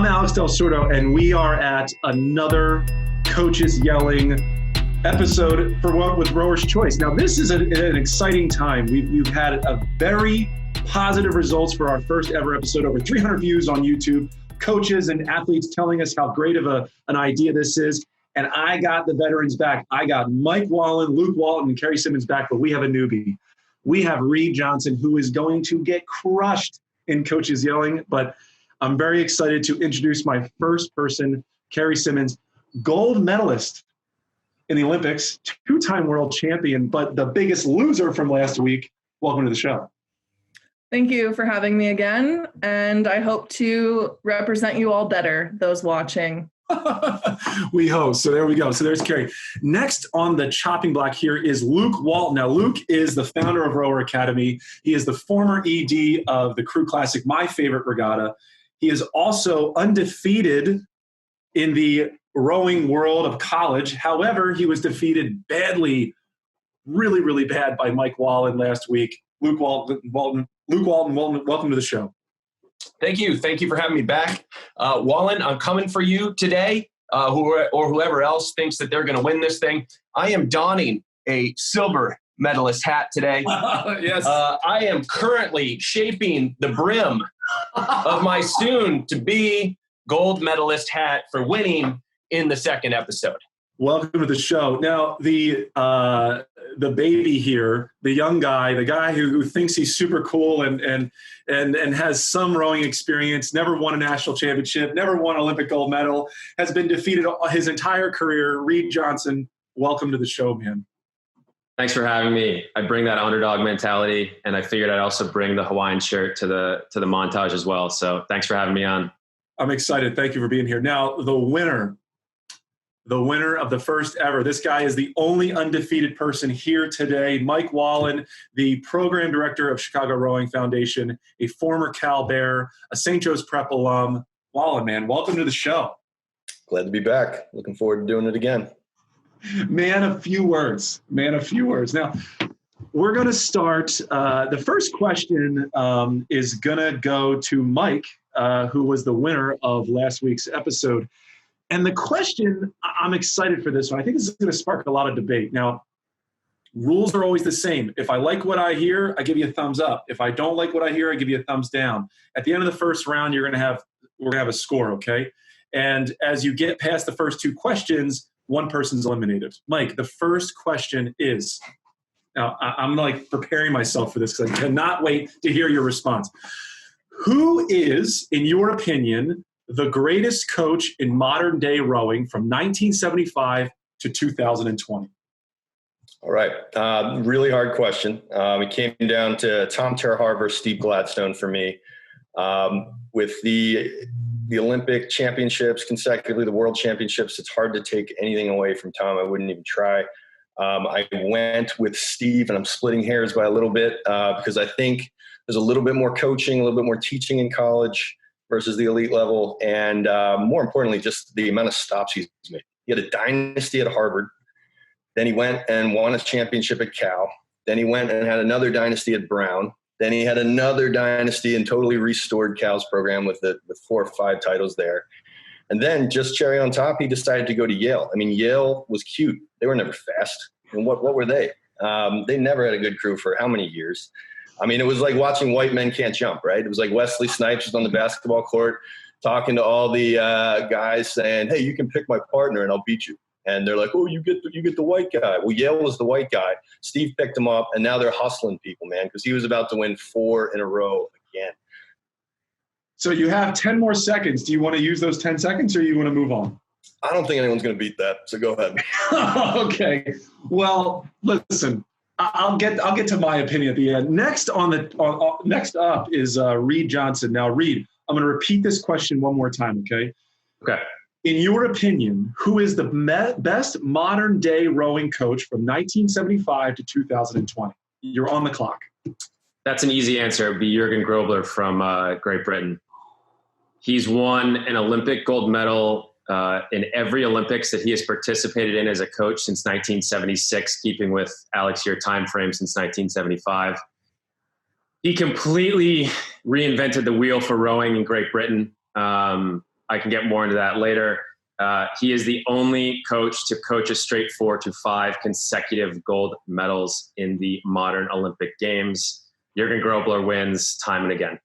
I'm Alex Del Sordo, and we are at another Coaches Yelling episode for what with Rower's Choice. Now, this is an exciting time. We've had a very positive results for our first ever episode, over 300 views on YouTube, coaches and athletes telling us how great of an idea this is. And I got the veterans back. I got Mike Wallin, Luke Walton, and Kerry Simmonds back, but we have a newbie. We have Reid Johnson, who is going to get crushed in Coaches Yelling, but I'm very excited to introduce my first person, Kerry Simmonds, gold medalist in the Olympics, two-time world champion, but the biggest loser from last week. Welcome to the show. Thank you for having me again, and I hope to represent you all better, those watching. We hope. So there we go. So there's Kerry. Next on the chopping block here is Luke Walton. Now, Luke is the founder of Rower Academy. He is the former ED of the Crew Classic, my favorite regatta. He is also undefeated in the rowing world of college. However, he was defeated badly, really, really bad by Mike Wallin last week. Luke Walton, welcome to the show. Thank you. Thank you for having me back. Wallin, I'm coming for you today, or whoever else thinks that they're going to win this thing. I am donning a silver medalist hat today. Yes. I am currently shaping the brim of my soon-to-be gold medalist hat for winning in the second episode. Welcome to the show. Now, the baby here, the young guy, the guy who thinks he's super cool and has some rowing experience, never won a national championship, never won an Olympic gold medal, has been defeated his entire career. Reid Johnson, welcome to the show, man. Thanks for having me. I bring that underdog mentality, and I figured I'd also bring the Hawaiian shirt to the montage as well. So thanks for having me on. I'm excited. Thank you for being here. Now, the winner of the first ever. This guy is the only undefeated person here today. Mike Wallin, the program director of Chicago Rowing Foundation, a former Cal Bear, a St. Joe's Prep alum. Wallin, man, welcome to the show. Glad to be back. Looking forward to doing it again. Man, a few words. Now, we're going to start. The first question is going to go to Mike, who was the winner of last week's episode. And the question, I'm excited for this one. I think this is going to spark a lot of debate. Now, rules are always the same. If I like what I hear, I give you a thumbs up. If I don't like what I hear, I give you a thumbs down. At the end of the first round, we're going to have a score, okay? And as you get past the first two questions, one person's eliminated. Mike, the first question is, now I'm like preparing myself for this because I cannot wait to hear your response. Who is, in your opinion, the greatest coach in modern day rowing from 1975 to 2020? All right. Really hard question. It came down to Tom Terhaar, Steve Gladstone for me. With the Olympic championships consecutively, the world championships, it's hard to take anything away from Tom. I wouldn't even try. I went with Steve, and I'm splitting hairs by a little bit because I think there's a little bit more coaching, a little bit more teaching in college versus the elite level, and more importantly, just the amount of stops he's made. He had a dynasty at Harvard. Then he went and won a championship at Cal. Then he went and had another dynasty at Brown. Then he had another dynasty and totally restored Cal's program with 4 or 5 titles there. And then just cherry on top, he decided to go to Yale. I mean, Yale was cute. They were never fast. And what were they? They never had a good crew for how many years? I mean, it was like watching White Men Can't Jump, right? It was like Wesley Snipes was on the basketball court talking to all the guys saying, hey, you can pick my partner and I'll beat you. And they're like, oh, you get the white guy. Well, Yale was the white guy. Steve picked him up, and now they're hustling people, man, because he was about to win 4 in a row again. So you have 10 more seconds. Do you want to use those 10 seconds, or you want to move on? I don't think anyone's going to beat that, so go ahead. Okay. Well, listen. I'll get to my opinion at the end. Next up is Reid Johnson. Now, Reid, I'm going to repeat this question one more time, okay? Okay. In your opinion, who is the best modern-day rowing coach from 1975 to 2020? You're on the clock. That's an easy answer. It would be Jürgen Grobler from Great Britain. He's won an Olympic gold medal in every Olympics that he has participated in as a coach since 1976, keeping with Alex, your time frame, since 1975. He completely reinvented the wheel for rowing in Great Britain. I can get more into that later. He is the only coach to coach a straight 4 to 5 consecutive gold medals in the modern Olympic Games. Jürgen Grobler wins time and again.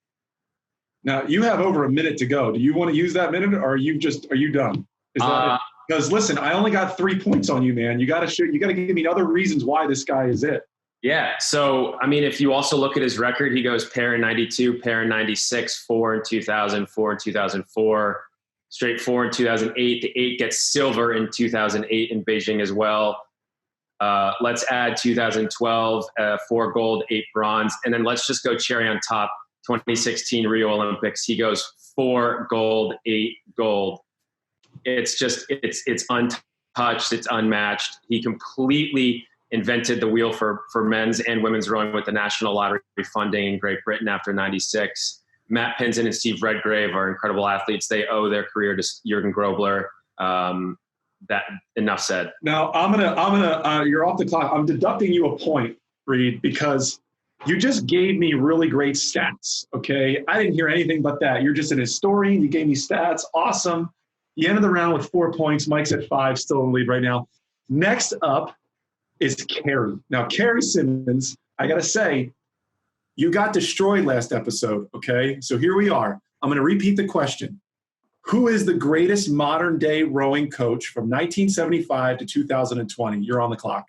Now, you have over a minute to go. Do you want to use that minute, or are you done? Because listen, I only got 3 points on you, man. You got to give me other reasons why this guy is it. Yeah. So, I mean, if you also look at his record, he goes pair in 92, pair in 96, 4 in 2000, 4 in 2004, straight 4 in 2008. The 8 gets silver in 2008 in Beijing as well. Let's add 2012, 4 gold, 8 bronze. And then let's just go cherry on top. 2016 Rio Olympics, he goes 4 gold, 8 gold. It's untouched, it's unmatched. He completely invented the wheel for men's and women's rowing with the national lottery funding in Great Britain after 96. Matt Pinson and Steve Redgrave are incredible athletes. They owe their career to Jürgen Grobler. That enough said. Now you're off the clock. I'm deducting you a point, Reid, because you just gave me really great stats. Okay. I didn't hear anything but that. You're just an historian. You gave me stats. Awesome. You ended the round with 4 points. Mike's at 5, still in the lead right now. Next up is Kerry. Now, Kerry Simmonds, I got to say, you got destroyed last episode, okay? So here we are. I'm going to repeat the question. Who is the greatest modern-day rowing coach from 1975 to 2020? You're on the clock.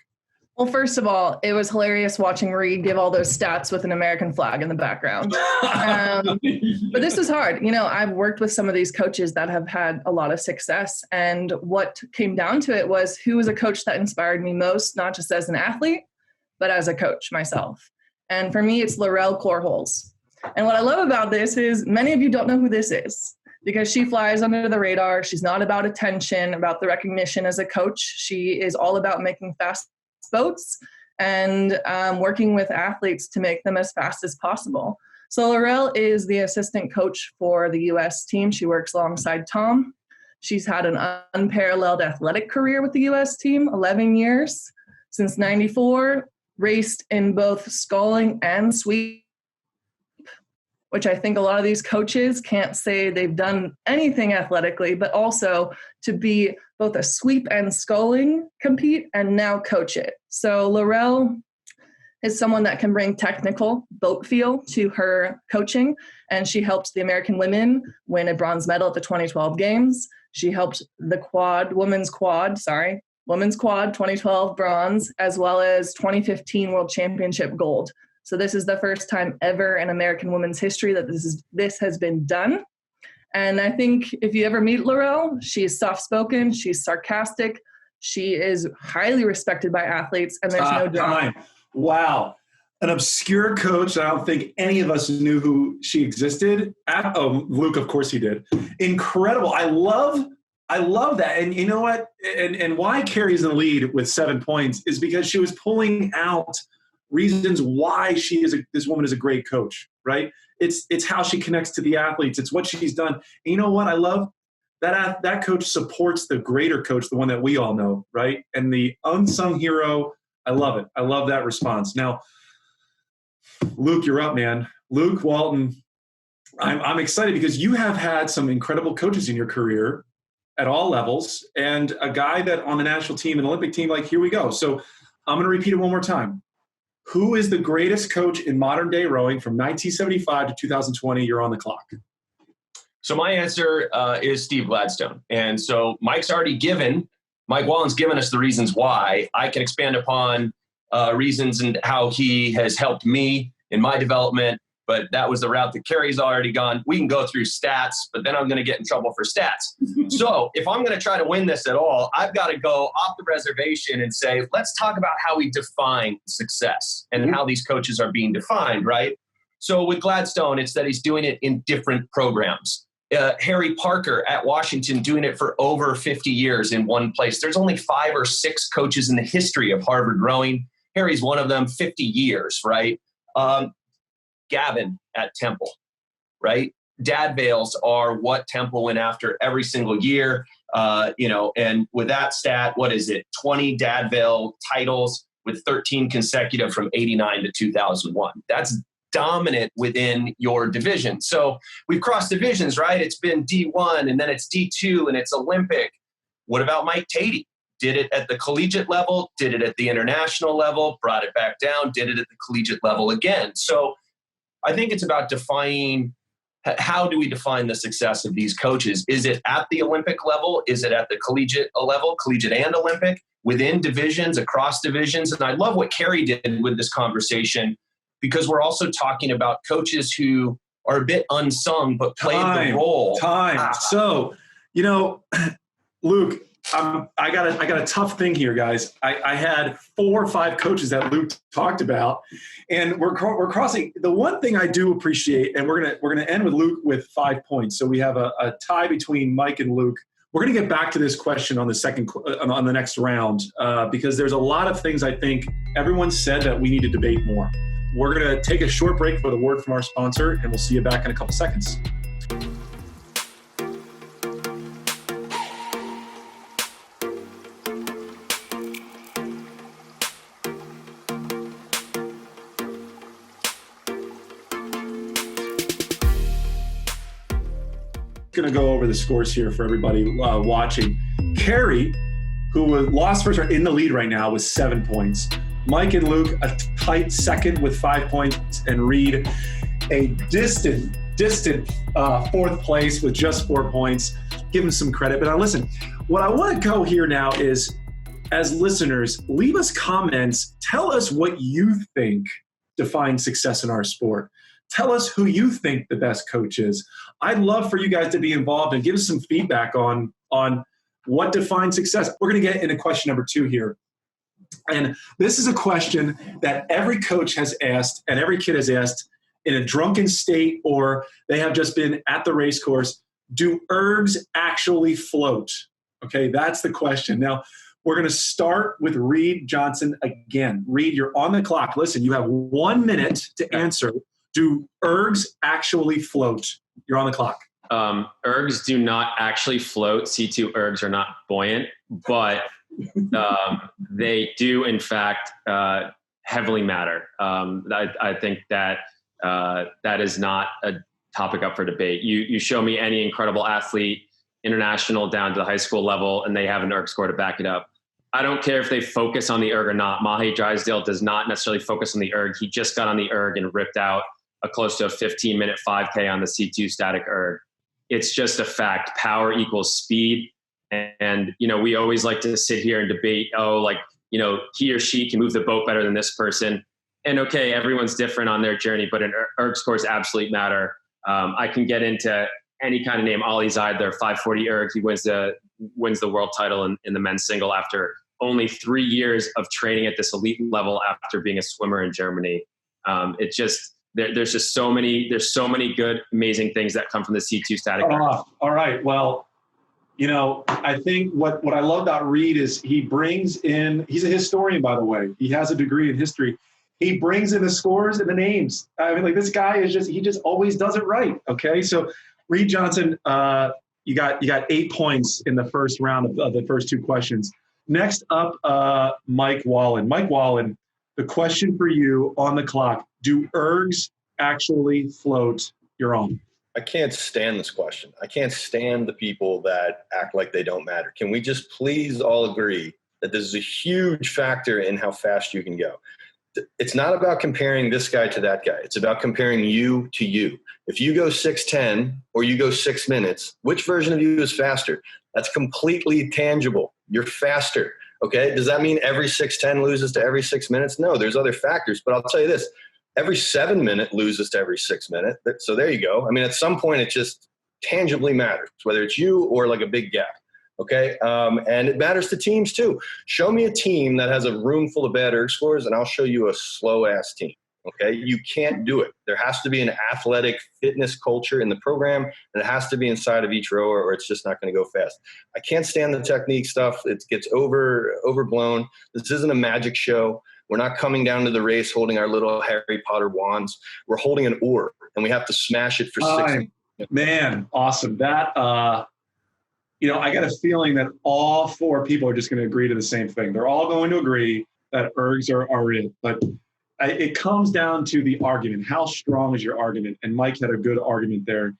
Well, first of all, it was hilarious watching Reid give all those stats with an American flag in the background. But this was hard. You know, I've worked with some of these coaches that have had a lot of success. And what came down to it was who was a coach that inspired me most, not just as an athlete, but as a coach myself. And for me, it's Laurel Corholes. And what I love about this is many of you don't know who this is because she flies under the radar. She's not about attention, about the recognition as a coach. She is all about making fast boats and working with athletes to make them as fast as possible. So Laurel is the assistant coach for the U.S. team. She works alongside Tom. She's had an unparalleled athletic career with the U.S. team, 11 years. Since 94, raced in both sculling and sweep, which I think a lot of these coaches can't say they've done anything athletically, but also to be both a sweep and sculling compete and now coach it. So Laurel is someone that can bring technical boat feel to her coaching, and she helped the American women win a bronze medal at the 2012 games. She helped the women's quad 2012 bronze, as well as 2015 World Championship gold. So this is the first time ever in American women's history that this has been done. And I think if you ever meet Laurel, she's soft-spoken, she's sarcastic, she is highly respected by athletes, and there's no drama. Wow. An obscure coach. I don't think any of us knew who she existed. Luke, of course he did. Incredible. I love that. And you know what? And why Kerry's in the lead with 7 points is because she was pulling out reasons why this woman is a great coach, right? It's how she connects to the athletes. It's what she's done. And you know what? I love that coach supports the greater coach, the one that we all know, right? And the unsung hero, I love it. I love that response. Now, Luke, you're up, man. Luke, Walton, I'm excited because you have had some incredible coaches in your career at all levels, and a guy that on the national team and Olympic team, like, here we go. So I'm going to repeat it one more time. Who is the greatest coach in modern day rowing from 1975 to 2020? You're on the clock. So my answer is Steve Gladstone. And so Mike Wallin's given us the reasons why. I can expand upon reasons and how he has helped me in my development, but that was the route that Kerry's already gone. We can go through stats, but then I'm going to get in trouble for stats. So if I'm going to try to win this at all, I've got to go off the reservation and say, let's talk about how we define success and how these coaches are being defined, right? So with Gladstone, it's that he's doing it in different programs. Harry Parker at Washington doing it for over 50 years in one place. There's only 5 or 6 coaches in the history of Harvard rowing. Harry's one of them, 50 years, right? Gavin at Temple, right? Dad veils are what Temple went after every single year, and with that stat, what is it? 20 Dad veil titles with 13 consecutive from 89 to 2001. That's dominant within your division. So we've crossed divisions, right? It's been D1 and then it's D2 and it's Olympic. What about Mike Tatey? Did it at the collegiate level, did it at the international level, brought it back down, did it at the collegiate level again. So I think it's about defining, how do we define the success of these coaches? Is it at the Olympic level? Is it at the collegiate level, collegiate and Olympic, within divisions, across divisions? And I love what Kerry did with this conversation, because we're also talking about coaches who are a bit unsung, but played the role. So, Luke, I got a tough thing here, guys. I had 4 or 5 coaches that Luke talked about, and we're crossing. The one thing I do appreciate, and we're gonna end with Luke with 5 points. So we have a tie between Mike and Luke. We're gonna get back to this question on the next round because there's a lot of things I think everyone said that we need to debate more. We're gonna take a short break for the word from our sponsor, and we'll see you back in a couple seconds. Going to go over the scores here for everybody watching. Kerry, who lost first, are in the lead right now with 7 points. Mike and Luke, a tight second with 5 points, and Reid, a distant 4th place with just 4 points. Give him some credit. But now listen, what I want to go here now is, as listeners, leave us comments. Tell us what you think defines success in our sport. Tell us who you think the best coach is. I'd love for you guys to be involved and give us some feedback on what defines success. We're going to get into question number 2 here. And this is a question that every coach has asked and every kid has asked in a drunken state, or they have just been at the race course. Do ergs actually float? Okay, that's the question. Now, we're going to start with Reid Johnson again. Reid, you're on the clock. Listen, you have 1 minute to answer. Do ergs actually float? You're on the clock. Ergs do not actually float. C2 ergs are not buoyant, but they do, in fact, heavily matter. I think that that is not a topic up for debate. You show me any incredible athlete, international down to the high school level, and they have an erg score to back it up. I don't care if they focus on the erg or not. Mahi Drysdale does not necessarily focus on the erg. He just got on the erg and ripped out close to a 15-minute 5K on the C2 static erg. It's just a fact. Power equals speed. And we always like to sit here and debate, he or she can move the boat better than this person. And okay, everyone's different on their journey, but an erg scores absolutely matter. I can get into any kind of name. Ali Zaid, their 540 erg, he wins the world title in the men's single after only 3 years of training at this elite level after being a swimmer in Germany. It's just, there's so many good, amazing things that come from the C2 static. All right. Well, I think what I love about Reid is he brings in, he's a historian, by the way. He has a degree in history. He brings in the scores and the names. I mean, this guy he just always does it right. Okay. So Reid Johnson, you got 8 points in the first round of the first 2 questions. Next up, Mike Wallin. Mike Wallin, the question for you on the clock: do ergs actually float? You're on. I can't stand this question. I can't stand the people that act like they don't matter. Can we just please all agree that this is a huge factor in how fast you can go? It's not about comparing this guy to that guy. It's about comparing you to you. If you go 6:10 or you go 6 minutes, which version of you is faster? That's completely tangible. You're faster. Okay. Does that mean every 6:10 loses to every 6 minutes? No, there's other factors, but I'll tell you this, every 7 minute loses to every 6 minute. So there you go. I mean, at some point it just tangibly matters, whether it's you or like a big gap. Okay. And it matters to teams too. Show me a team that has a room full of bad erg scores and I'll show you a slow ass team. Okay. You can't do it. There has to be an athletic fitness culture in the program, and it has to be inside of each rower or it's just not going to go fast. I can't stand the technique stuff. It gets overblown. This isn't a magic show. We're not coming down to the race holding our little Harry Potter wands. We're holding an oar and we have to smash it for 6 minutes. Man, awesome. That, I got a feeling that all 4 people are just going to agree to the same thing. They're all going to agree that ergs are it. But it comes down to the argument. How strong is your argument? And Mike had a good argument there.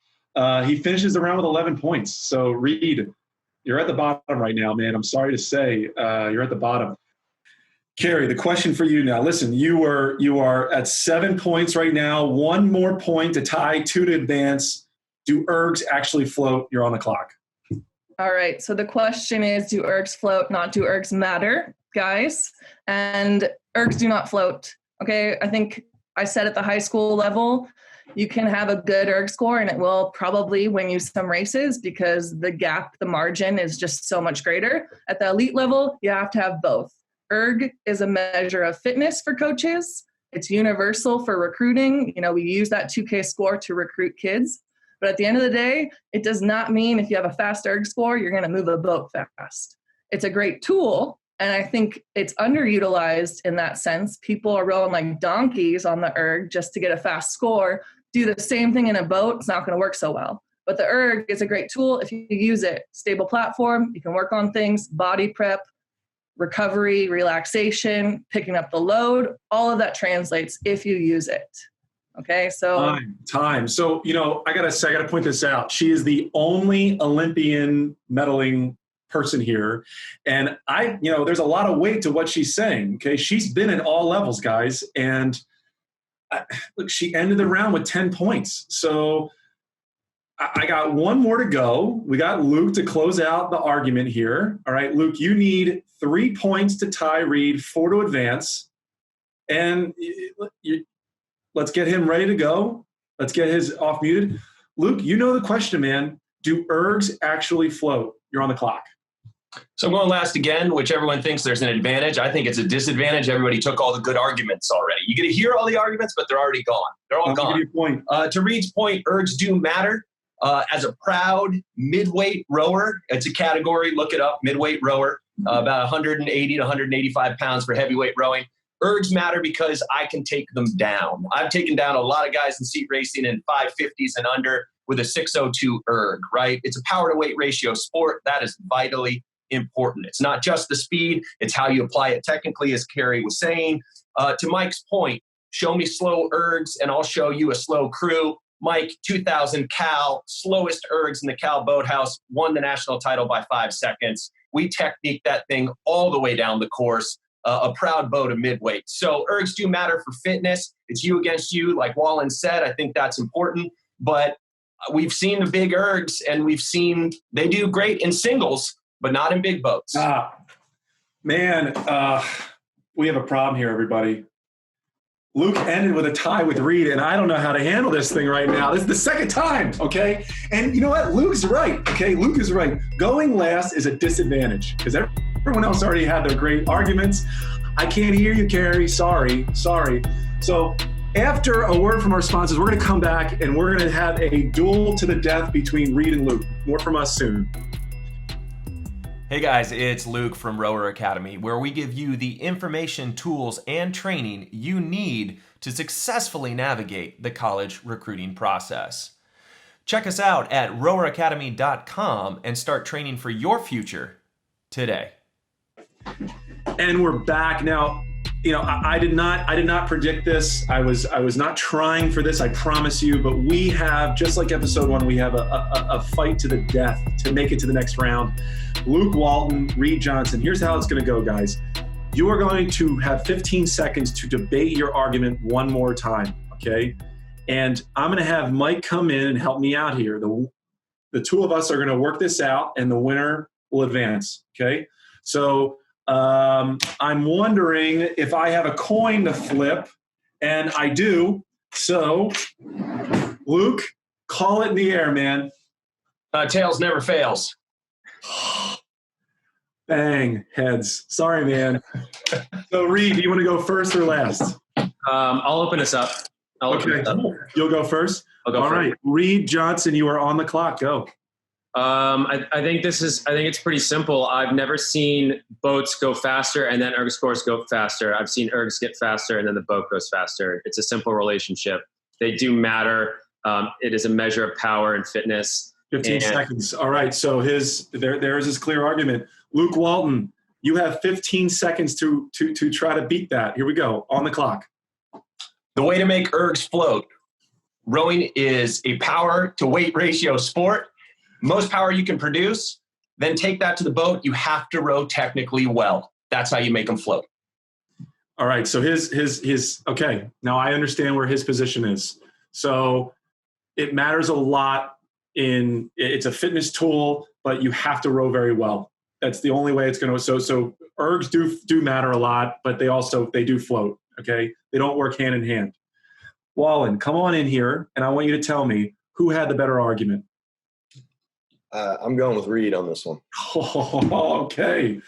He finishes the round with 11 points. So Reid, you're at the bottom right now, man. I'm sorry to say, you're at the bottom. Kerry, the question for you now. Listen, you are at 7 points right now. 1 more point to tie, 2 to advance. Do ergs actually float? You're on the clock. All right. So the question is, do ergs float? Not do ergs matter, guys? And ergs do not float. Okay. I think I said at the high school level, you can have a good erg score and it will probably win you some races because the gap, the margin is just so much greater. At the elite level, you have to have both. Erg is a measure of fitness for coaches. It's universal for recruiting. You know, we use that 2K score to recruit kids. But at the end of the day, it does not mean if you have a fast erg score, you're going to move a boat fast. It's a great tool. And I think it's underutilized in that sense. People are rolling like donkeys on the erg just to get a fast score. Do the same thing in a boat, it's not going to work so well. But the erg is a great tool if you use it. Stable platform, you can work on things, body prep, recovery, relaxation, picking up the load, all of that translates if you use it. Okay, so time. So, you know, I gotta point this out. She is the only Olympian medaling person here. And there's a lot of weight to what she's saying. Okay, she's been at all levels, guys. And look, she ended the round with 10 points. So I got 1 more to go. We got Luke to close out the argument here. All right, Luke, you need 3 points to tie Reid, 4 to advance. And let's get him ready to go. Let's get his off muted. Luke, you know the question, man. Do ergs actually float? You're on the clock. So I'm going last again, which everyone thinks there's an advantage. I think it's a disadvantage. Everybody took all the good arguments already. You get to hear all the arguments, but they're already gone. They're all gone. Give you a point. To Reid's point, ergs do matter. As a proud midweight rower, it's a category, look it up, midweight rower, about 180 to 185 pounds for heavyweight rowing. Ergs matter because I can take them down. I've taken down a lot of guys in seat racing in 550s and under with a 602 erg, right? It's a power to weight ratio sport. That is vitally important. It's not just the speed, it's how you apply it technically, as Kerry was saying. To Mike's point, show me slow ergs and I'll show you a slow crew. Mike, 2000 Cal, slowest ergs in the Cal Boathouse, won the national title by 5 seconds. We technique that thing all the way down the course. A proud boat of midweight. So ergs do matter for fitness. It's you against you, like Wallin said. I think that's important. But we've seen the big ergs, and we've seen they do great in singles, but not in big boats. Man, we have a problem here, everybody. Luke ended with a tie with Reid, and I don't know how to handle this thing right now. This is the second time, okay? And you know what? Luke's right, okay? Luke is right. Going last is a disadvantage because everyone else already had their great arguments. I can't hear you, Kerry. Sorry. So after a word from our sponsors, we're going to come back, and we're going to have a duel to the death between Reid and Luke. More from us soon. Hey guys, it's Luke from Rower Academy, where we give you the information, tools, and training you need to successfully navigate the college recruiting process. Check us out at roweracademy.com and start training for your future today. And we're back now. You know, I did not predict this. I was not trying for this, I promise you. But we have, just like episode 1, we have a fight to the death to make it to the next round. Luke Walton, Reid Johnson. Here's how it's going to go, guys. You are going to have 15 seconds to debate your argument one more time, okay? And I'm going to have Mike come in and help me out here. The two of us are going to work this out, and the winner will advance, okay? So I'm wondering if I have a coin to flip, and I do. So, Luke, call it in the air, man. Tails never fails. Bang, heads. Sorry, man. So, Reid, do you want to go first or last? I'll open us up. Okay, you'll go first? I'll go All first. right, Reid Johnson, you are on the clock. Go. I think it's pretty simple. I've never seen boats go faster and then erg scores go faster. I've seen ergs get faster and then the boat goes faster. It's a simple relationship. They do matter. It is a measure of power and fitness. 15 seconds. All right. So there's his clear argument. Luke Walton, you have 15 seconds to try to beat that. Here we go. On the clock. The way to make ergs float. Rowing is a power to weight ratio sport. Most power you can produce, then take that to the boat. You have to row technically well. That's how you make them float. All right. So his okay. Now I understand where his position is. So it matters a lot it's a fitness tool, but you have to row very well. That's the only way it's going to, so ergs do matter a lot, but they do float. Okay. They don't work hand in hand. Wallin, come on in here, and I want you to tell me who had the better argument. I'm going with Reid on this one. Oh, okay.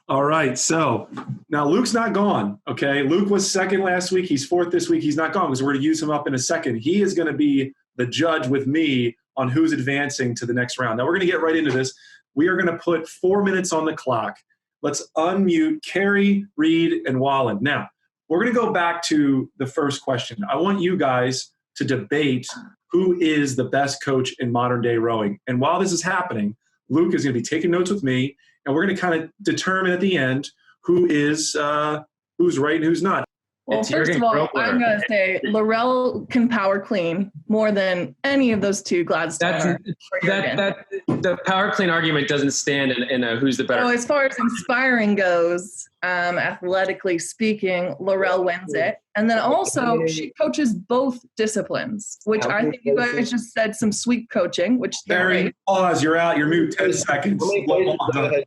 All right. So now Luke's not gone. Okay. Luke was second last week. He's fourth this week. He's not gone because we're going to use him up in a second. He is going to be the judge with me on who's advancing to the next round. Now we're going to get right into this. We are going to put 4 minutes on the clock. Let's unmute Kerry, Reid, and Wallin. Now, we're going to go back to the first question. I want you guys to debate who is the best coach in modern day rowing. And while this is happening, Luke is going to be taking notes with me, and we're going to kind of determine at the end who's right and who's not. Well, first of all, I'm going to say Laurel can power clean more than any of those two Gladstone. The power clean argument doesn't stand in a who's the better. So as far as inspiring goes, athletically speaking, Laurel wins it. And then also she coaches both disciplines, which I think you guys just said some sweet coaching, which Kerry, pause, you're out, you're mute 10 seconds.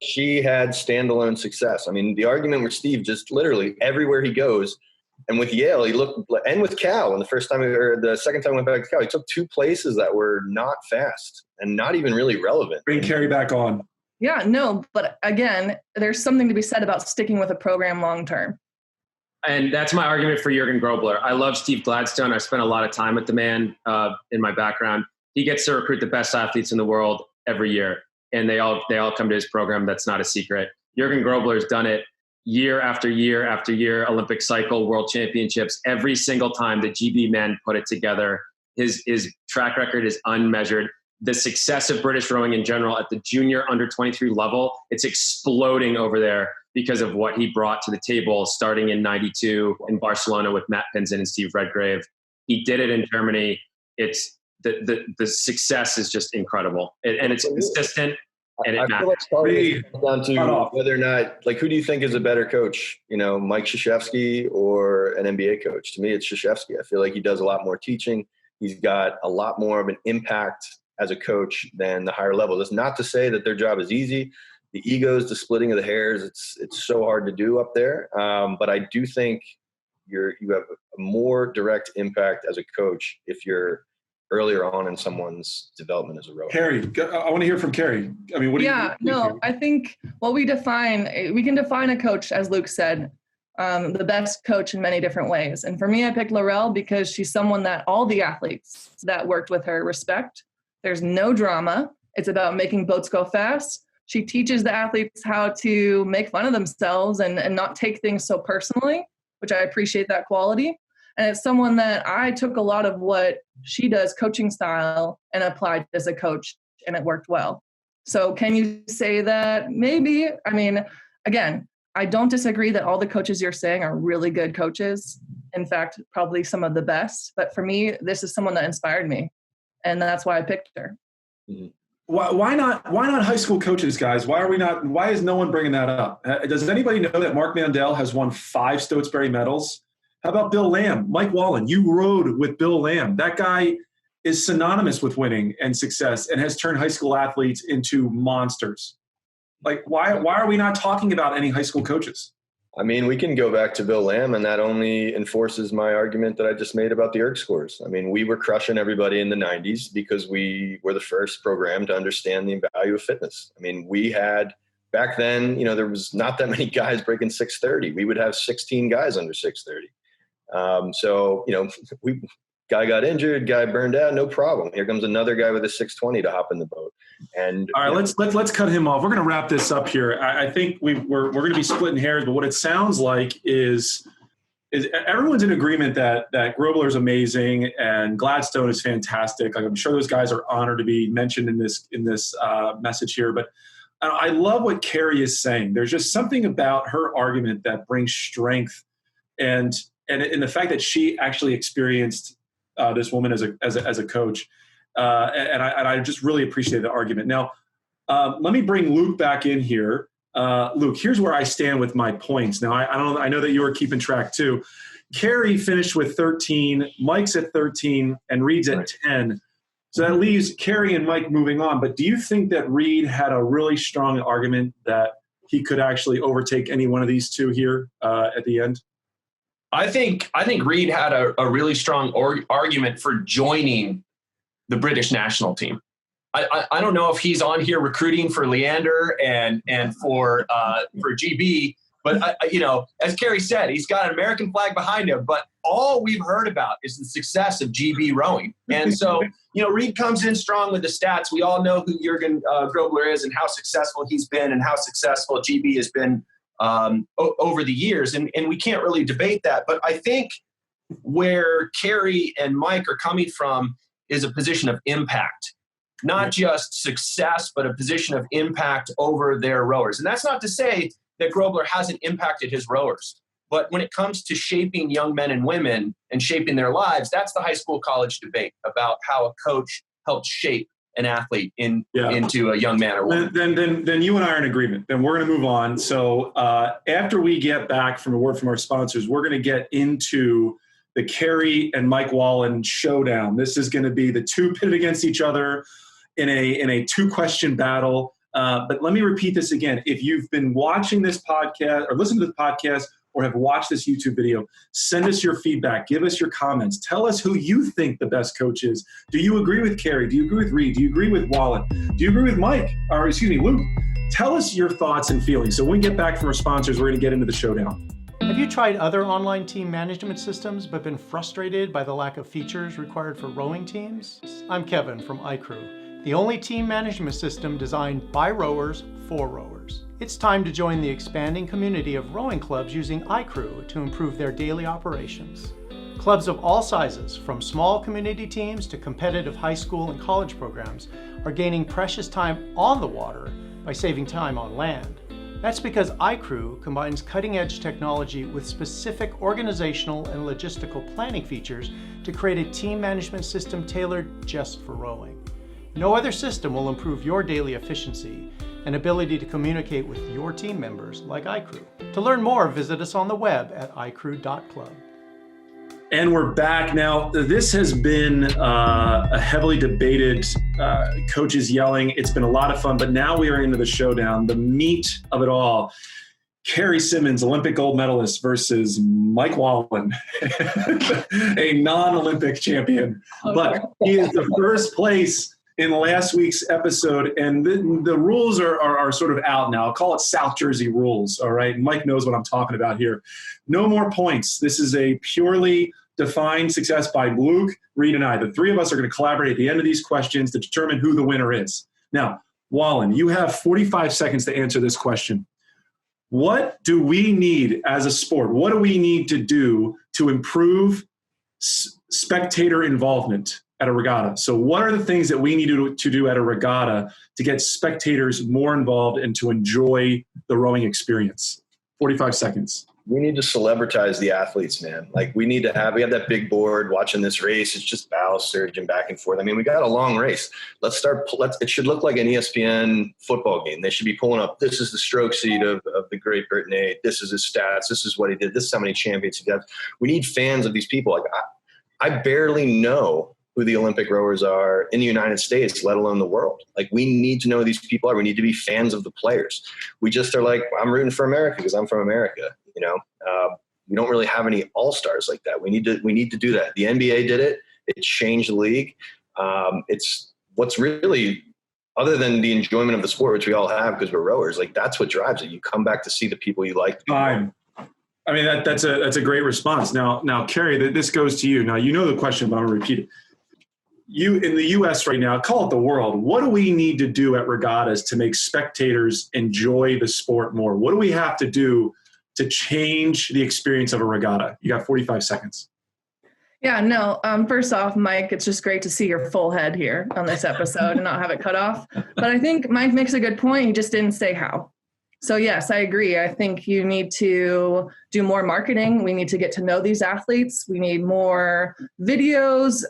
She had standalone success. I mean, the argument with Steve, just literally everywhere he goes, and with Yale, he looked, and with Cal, and the second time he went back to Cal, he took two places that were not fast and not even really relevant. Bring Kerry back on. Yeah, no, but again, there's something to be said about sticking with a program long term. And that's my argument for Jürgen Grobler. I love Steve Gladstone. I spent a lot of time with the man in my background. He gets to recruit the best athletes in the world every year, and they all come to his program. That's not a secret. Jürgen Grobler has done it year after year after year, Olympic cycle, world championships. Every single time the GB men put it together, his track record is unmeasured. The success of British rowing in general at the junior under 23 level, it's exploding over there because of what he brought to the table starting in 92 in Barcelona with Matt Pinson and Steve Redgrave. He did it in Germany. It's the success is just incredible. And it's consistent. And I feel like it comes down to whether or not, like, who do you think is a better coach? You know, Mike Krzyzewski or an NBA coach? To me, it's Krzyzewski. I feel like he does a lot more teaching. He's got a lot more of an impact as a coach than the higher level. That's not to say that their job is easy. The egos, the splitting of the hairs, it's so hard to do up there. But I do think you have a more direct impact as a coach if you're earlier on in someone's development as a rower. Kerry, I want to hear from Kerry. I mean, what do you I think we can define a coach, as Luke said, the best coach in many different ways. And for me, I picked Laurel because she's someone that all the athletes that worked with her respect. There's no drama. It's about making boats go fast. She teaches the athletes how to make fun of themselves and not take things so personally, which I appreciate that quality. And it's someone that I took a lot of what she does, coaching style, and applied as a coach, and it worked well. So can you say that? Maybe. I mean, again, I don't disagree that all the coaches you're saying are really good coaches. In fact, probably some of the best. But for me, this is someone that inspired me, and that's why I picked her. Why not high school coaches, guys? Why is no one bringing that up? Does anybody know that Mark Mandel has won 5 Stotesbury medals? How about Bill Lamb? Mike Wallin, you rode with Bill Lamb. That guy is synonymous with winning and success and has turned high school athletes into monsters. Like, why are we not talking about any high school coaches? I mean, we can go back to Bill Lamb, and that only enforces my argument that I just made about the erg scores. I mean, we were crushing everybody in the 90s because we were the first program to understand the value of fitness. I mean, we had – back then, you know, there was not that many guys breaking 630. We would have 16 guys under 630. So, you know, guy got injured, guy burned out, no problem. Here comes another guy with a 620 to hop in the boat. And all right, let's cut him off. We're going to wrap this up here. I think we're going to be splitting hairs, but what it sounds like is everyone's in agreement that Grobler is amazing and Gladstone is fantastic. Like, I'm sure those guys are honored to be mentioned in this message here. But I love what Kerry is saying. There's just something about her argument that brings strength and and the fact that she actually experienced this woman as a coach, and I just really appreciate the argument. Now, let me bring Luke back in here. Luke, here's where I stand with my points. Now, I know that you were keeping track too. Kerry finished with 13, Mike's at 13, and Reid's at 10. So that leaves Kerry and Mike moving on. But do you think that Reid had a really strong argument that he could actually overtake any one of these two here at the end? I think Reid had a really strong argument for joining the British national team. I don't know if he's on here recruiting for Leander and for GB, but as Kerry said, he's got an American flag behind him. But all we've heard about is the success of GB rowing, and so Reid comes in strong with the stats. We all know who Jürgen Grobler is and how successful he's been and how successful GB has been over the years, and we can't really debate that. But I think where Kerry and Mike are coming from is a position of impact. Not just success, but a position of impact over their rowers. And that's not to say that Grobler hasn't impacted his rowers. But when it comes to shaping young men and women and shaping their lives, that's the high school college debate about how a coach helps shape an athlete into a young man or woman. Then you and I are in agreement. Then we're going to move on. So after we get back from a word from our sponsors, we're going to get into the Kerry and Mike Wallin showdown. This is going to be the two pitted against each other in a 2-question battle. But let me repeat this again. If you've been watching this podcast or listened to the podcast or have watched this YouTube video, send us your feedback. Give us your comments. Tell us who you think the best coach is. Do you agree with Kerry? Do you agree with Reid? Do you agree with Wallin? Do you agree with Luke? Tell us your thoughts and feelings. So when we get back from our sponsors, we're going to get into the showdown. Have you tried other online team management systems but been frustrated by the lack of features required for rowing teams? I'm Kevin from iCrew, the only team management system designed by rowers for rowers. It's time to join the expanding community of rowing clubs using iCrew to improve their daily operations. Clubs of all sizes, from small community teams to competitive high school and college programs, are gaining precious time on the water by saving time on land. That's because iCrew combines cutting-edge technology with specific organizational and logistical planning features to create a team management system tailored just for rowing. No other system will improve your daily efficiency and ability to communicate with your team members like iCrew. To learn more, visit us on the web at icrew.club. And we're back. Now, this has been a heavily debated, coaches yelling. It's been a lot of fun, but now we are into the showdown, the meat of it all. Kerry Simmonds, Olympic gold medalist, versus Mike Wallin, a non-Olympic champion. But he is the first place in last week's episode, and the rules are sort of out now. I'll call it South Jersey rules, all right? Mike knows what I'm talking about here. No more points. This is a purely defined success by Luke, Reid, and I. The three of us are going to collaborate at the end of these questions to determine who the winner is. Now, Wallin, you have 45 seconds to answer this question. What do we need as a sport? What do we need to do to improve spectator involvement at a regatta? So what are the things that we need to do at a regatta to get spectators more involved and to enjoy the rowing experience? 45 seconds. We need to celebritize the athletes, man. Like we have that big board watching this race. It's just bow surging back and forth. I mean, we got a long race. It should look like an ESPN football game. They should be pulling up, this is the stroke seat of the great Britain 8. This is his stats. This is what he did. This is how many champions he got. We need fans of these people. Like I barely know who the Olympic rowers are in the United States, let alone the world. Like we need to know who these people are. We need to be fans of the players. We just are like, I'm rooting for America because I'm from America. We don't really have any all-stars like that. We need to do that. The NBA did it. It changed the league. It's what's really, other than the enjoyment of the sport, which we all have because we're rowers, like that's what drives it. You come back to see the people you like. Fine. I mean, that's a great response. Now, Kerry, this goes to you. Now, you know the question, but I'm going to repeat it. You in the U.S. right now, call it the world. What do we need to do at regattas to make spectators enjoy the sport more? What do we have to do to change the experience of a regatta? You got 45 seconds. Yeah, no, first off, Mike, it's just great to see your full head here on this episode and not have it cut off. But I think Mike makes a good point. He just didn't say how. So yes, I agree. I think you need to do more marketing. We need to get to know these athletes. We need more videos,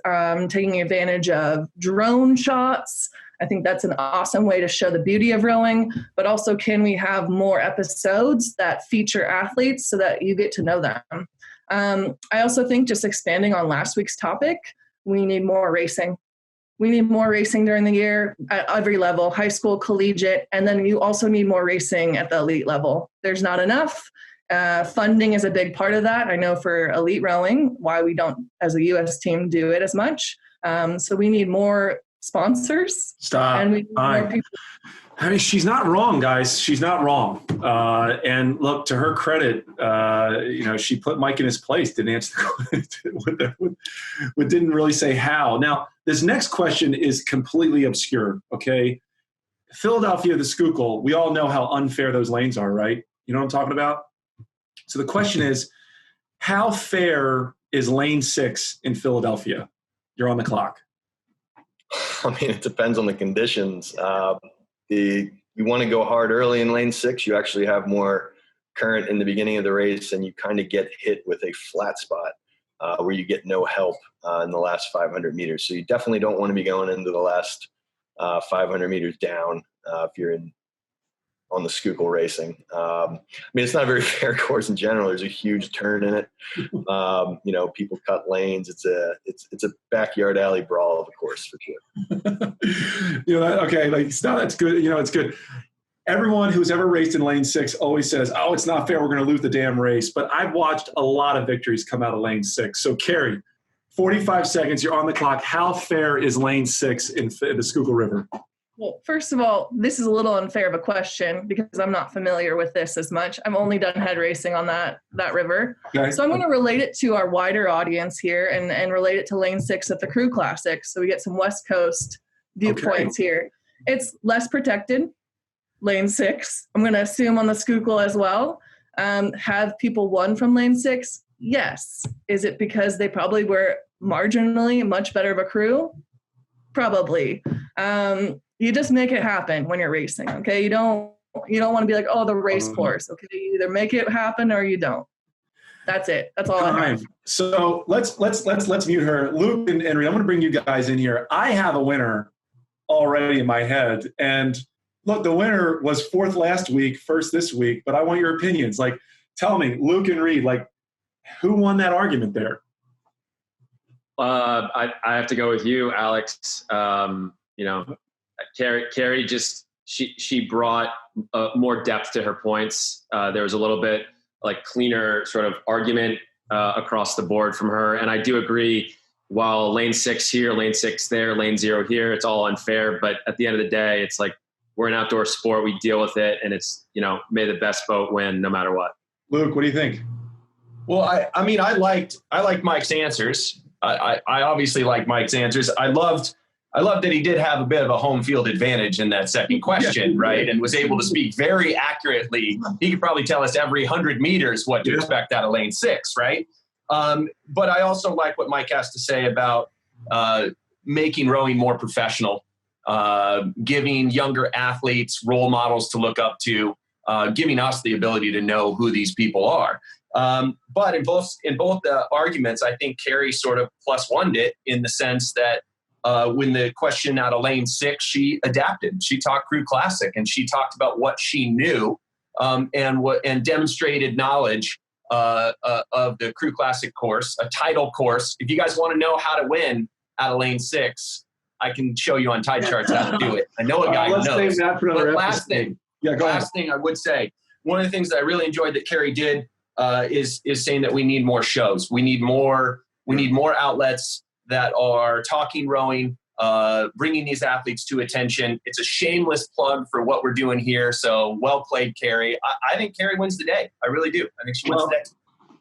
taking advantage of drone shots. I think that's an awesome way to show the beauty of rowing, but also can we have more episodes that feature athletes so that you get to know them? I also think, just expanding on last week's topic, we need more racing. We need more racing during the year at every level, high school, collegiate, and then you also need more racing at the elite level. There's not enough. Funding is a big part of that. I know for elite rowing, why we don't, as a U.S. team, do it as much. So we need more sponsors. Stop. And we need more people. I mean, she's not wrong, guys. She's not wrong. And look, to her credit, she put Mike in his place, didn't answer didn't really say how. Now, this next question is completely obscure, okay? Philadelphia, the Schuylkill, we all know how unfair those lanes are, right? You know what I'm talking about? So the question is, how fair is lane 6 in Philadelphia? You're on the clock. I mean, it depends on the conditions. You want to go hard early in lane 6, you actually have more current in the beginning of the race, and you kind of get hit with a flat spot where you get no help in the last 500 meters. So you definitely don't want to be going into the last 500 meters down if you're on the Schuylkill racing. I mean, it's not a very fair course in general. There's a huge turn in it. People cut lanes. It's a backyard alley brawl of a course for sure. That's good. It's good. Everyone who's ever raced in lane 6 always says, "Oh, it's not fair. We're going to lose the damn race." But I've watched a lot of victories come out of lane 6. So, Kerry, 45 seconds. You're on the clock. How fair is lane 6 in the Schuylkill River? Well, first of all, this is a little unfair of a question because I'm not familiar with this as much. I've only done head racing on that river. Okay. So I'm going to relate it to our wider audience here and relate it to lane 6 at the Crew Classic. So we get some West Coast viewpoints here. It's less protected, lane 6. I'm going to assume on the Schuylkill as well. Have people won from lane 6? Yes. Is it because they probably were marginally much better of a crew? Probably. You just make it happen when you're racing, okay? You don't want to be like, oh, the race course, okay? You either make it happen or you don't. That's it. That's all I have. So let's mute her. Luke and Reid, I'm going to bring you guys in here. I have a winner already in my head, and look, the winner was 4th last week, 1st this week. But I want your opinions. Like, tell me, Luke and Reid, like, who won that argument there? I have to go with you, Alex. Kerry just she brought more depth to her points. There was a little bit like cleaner sort of argument across the board from her, and I do agree. While lane 6 here, lane 6 there, lane 0 here, it's all unfair. But at the end of the day, it's like we're an outdoor sport. We deal with it, and it's may the best boat win no matter what. Luke, what do you think? Well, I liked Mike's answers. I obviously like Mike's answers. I loved that he did have a bit of a home field advantage in that second question, right? And was able to speak very accurately. He could probably tell us every 100 meters what to expect out of lane 6, right? But I also like what Mike has to say about making rowing more professional, giving younger athletes role models to look up to, giving us the ability to know who these people are. But in both arguments, I think Kerry sort of +1'd it in the sense that when the question out of lane 6, she adapted. She talked Crew Classic, and she talked about what she knew and demonstrated knowledge of the Crew Classic course, a title course. If you guys want to know how to win out of lane 6, I can show you on tide charts how to do it. I know a guy who knows. But last thing I would say, one of the things that I really enjoyed that Kerry did is saying that we need more shows. We need more outlets that are talking rowing, bringing these athletes to attention. It's a shameless plug for what we're doing here. So well played, Kerry. I think Kerry wins the day. I really do. I think she wins the day.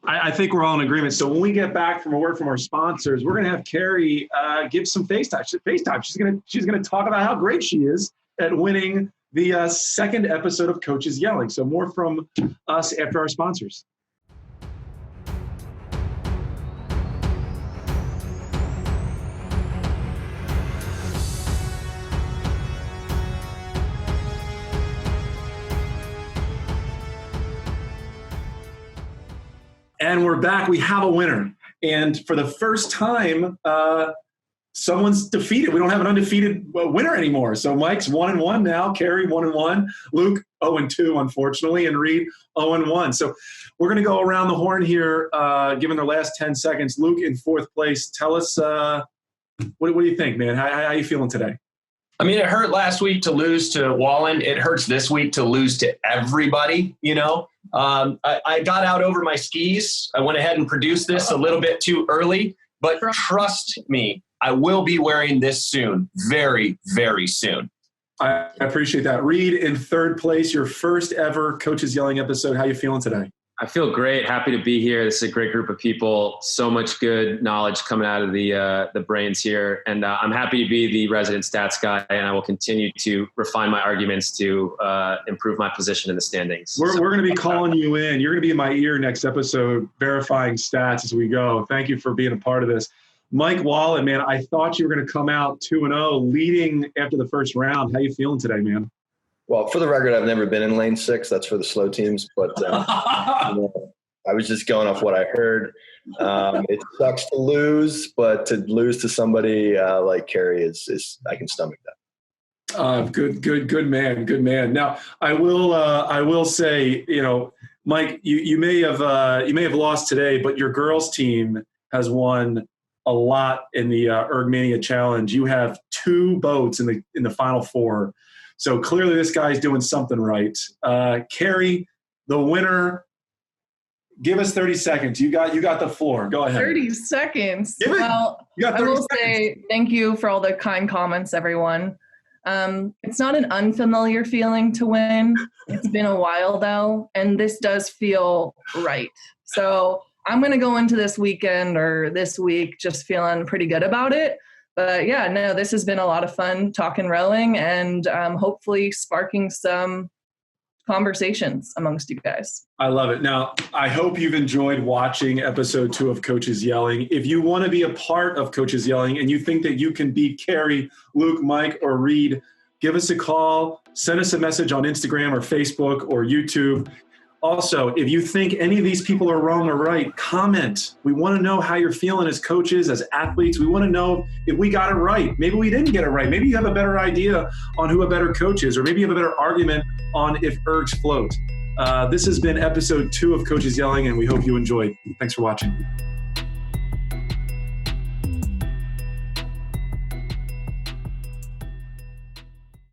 I think we're all in agreement. So when we get back from a word from our sponsors, we're going to have Kerry give some FaceTime. She's going to talk about how great she is at winning the second episode of Coaches Yelling. So more from us after our sponsors. And we're back. We have a winner. And for the first time, someone's defeated. We don't have an undefeated winner anymore. So Mike's 1-1 now. Kerry 1-1. Luke 0-2, unfortunately, and Reid 0-1. So we're going to go around the horn here, given their last 10 seconds. Luke in fourth place. Tell us, what do you think, man? How are you feeling today? I mean, it hurt last week to lose to Wallin. It hurts this week to lose to everybody, you know. I got out over my skis. I went ahead and produced this a little bit too early, but trust me, I will be wearing this soon, very, very soon. I appreciate that. Reid in third place, your first ever Coaches Yelling episode. How you feeling today? I feel great. Happy to be here. This is a great group of people. So much good knowledge coming out of the brains here. And I'm happy to be the resident stats guy, and I will continue to refine my arguments to improve my position in the standings. We're going to be calling you in. You're going to be in my ear next episode, verifying stats as we go. Thank you for being a part of this. Mike Wallin, man, I thought you were going to come out 2-0, leading after the first round. How you feeling today, man? Well, for the record, I've never been in lane 6. That's for the slow teams. But I was just going off what I heard. It sucks to lose, but to lose to somebody like Kerry is I can stomach that. Good man. Now, I will say, you know, Mike, you may have lost today, but your girls team has won a lot in the Ergmania Challenge. You have 2 boats in the final 4. So clearly this guy's doing something right. Kerry, the winner, give us 30 seconds. You got the floor. Go ahead. 30 seconds. Well, I will say thank you for all the kind comments, everyone. It's not an unfamiliar feeling to win. It's been a while though, and this does feel right. So I'm going to go into this weekend or this week just feeling pretty good about it. But yeah, no, this has been a lot of fun talking rowing and hopefully sparking some conversations amongst you guys. I love it. Now, I hope you've enjoyed watching episode 2 of Coaches Yelling. If you want to be a part of Coaches Yelling and you think that you can beat Kerry, Luke, Mike, or Reid, give us a call, send us a message on Instagram or Facebook or YouTube. Also, if you think any of these people are wrong or right, comment. We want to know how you're feeling as coaches, as athletes. We want to know if we got it right. Maybe we didn't get it right. Maybe you have a better idea on who a better coach is, or maybe you have a better argument on if ergs float. This has been episode 2 of Coaches Yelling, and we hope you enjoyed. Thanks for watching.